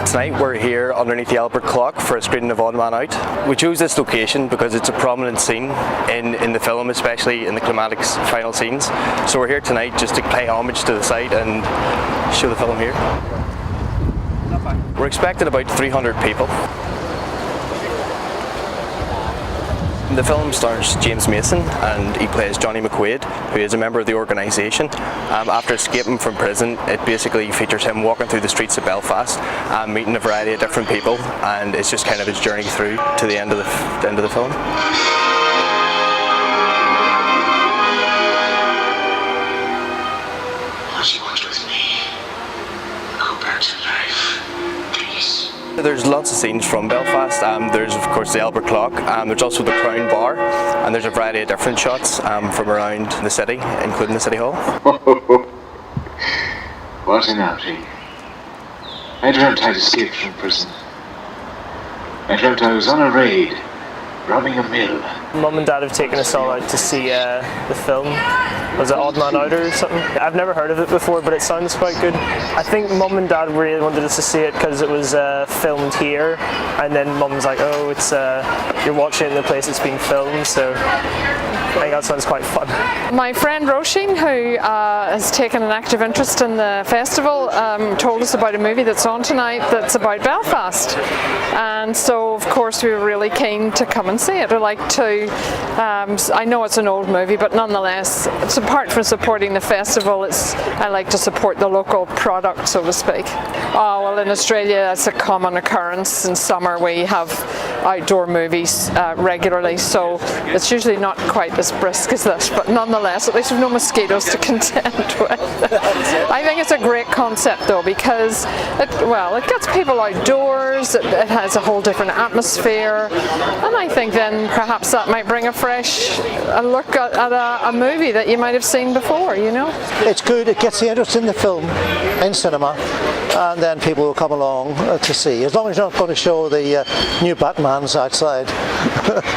Tonight we're here underneath the Albert Clock for a screening of Odd Man Out. We chose this location because it's a prominent scene in the film, especially in the climax final scenes. So we're here tonight just to pay homage to the site and show the film here. We're expecting about 300 people. The film stars James Mason and he plays Johnny McQuaid, who is a member of the organisation. After escaping from prison, it basically features him walking through the streets of Belfast, meeting a variety of different people, and it's just kind of his journey through to the end of the film. What you want with me? Go back to life, please. There's lots of scenes from Belfast. There's of course the Albert Clock, there's also the Crown Bar, and there's a variety of different shots from around the city, including the City Hall. What an outing. I dreamt I'd escaped from prison. I dreamt I was on a raid, robbing a mill. Mum and Dad have taken us all out to see the film. Was it Odd Man Out or something? I've never heard of it before, but it sounds quite good. I think Mum and Dad really wanted us to see it because it was filmed here, and then Mum's like, oh, it's you're watching it in the place it's being filmed, so I think that sounds quite fun. My friend Roisin, who has taken an active interest in the festival, told us about a movie that's on tonight that's about Belfast, and so of course we were really keen to come and see it. I like to, I know it's an old movie, but nonetheless, it's apart from supporting the festival, I like to support the local product, so to speak. Oh, well, in Australia it's a common occurrence. In summer we have outdoor movies regularly, so it's usually not quite as brisk as this, but nonetheless, at least we've no mosquitoes to contend with. I think it's a great concept though, because it gets people outdoors, it has a whole different atmosphere, and I think then perhaps that might bring a fresh look at a movie that you might have seen before, you know? It's good, it gets the interest in the film, in cinema, and then people will come along to see, as long as you're not going to show the new Batmans outside.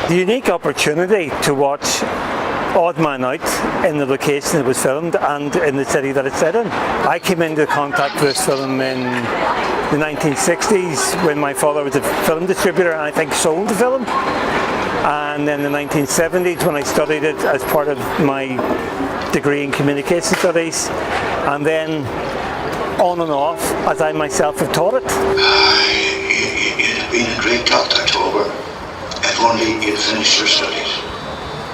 The unique opportunity to watch Odd Man Out in the location it was filmed and in the city that it's set in. I came into contact with this film in the 1960s when my father was a film distributor and I think sold the film. And in the 1970s when I studied it as part of my degree in communication studies, and then on and off as I myself have taught it. It'd been a great talk, October, if only you'd finished your studies.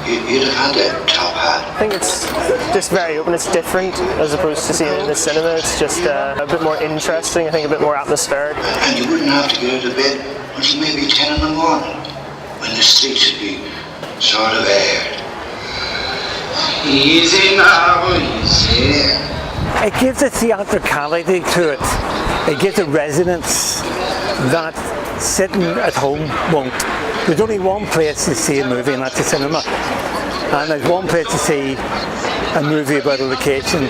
You'd have had that top hat. I think it's just very open, it's different as opposed to seeing it in the cinema. It's just a bit more interesting, I think a bit more atmospheric. And you wouldn't have to get out of bed until maybe 10 in the morning, when the streets would be sort of aired. Easy now, easy. It gives a theatricality to it. It gives a resonance that sitting at home won't. There's only one place to see a movie, and that's the cinema. And there's one place to see a movie about a location,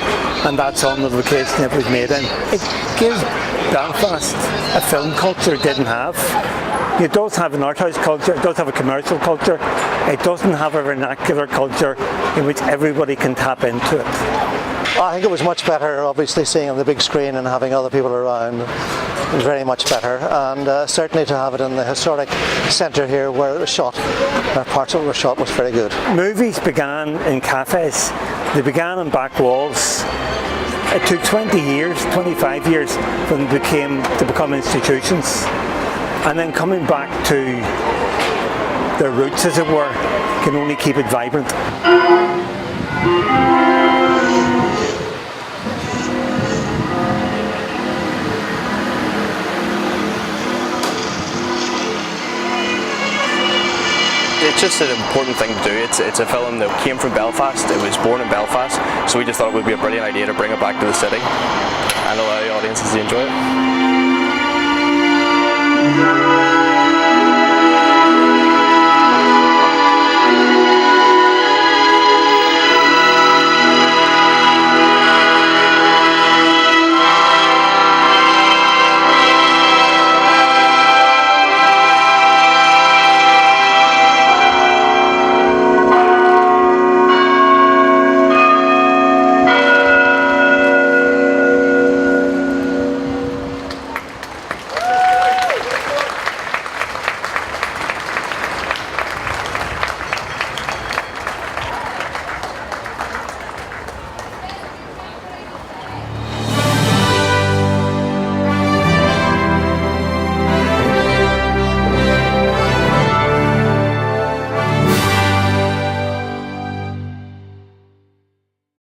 and that's on the location it was made in. It gives Belfast a film culture it didn't have. It does have an art house culture, it does have a commercial culture, it doesn't have a vernacular culture in which everybody can tap into it. I think it was much better, obviously, seeing on the big screen and having other people around. It was very much better, and certainly to have it in the historic centre here where it was shot, parts of it were shot, was very good. Movies began in cafes, they began on back walls. It took 20 years, 25 years for them to become institutions, and then coming back to their roots, as it were, can only keep it vibrant. It's just an important thing to do. It's a film that came from Belfast, it was born in Belfast, so we just thought it would be a brilliant idea to bring it back to the city and allow the audiences to enjoy it.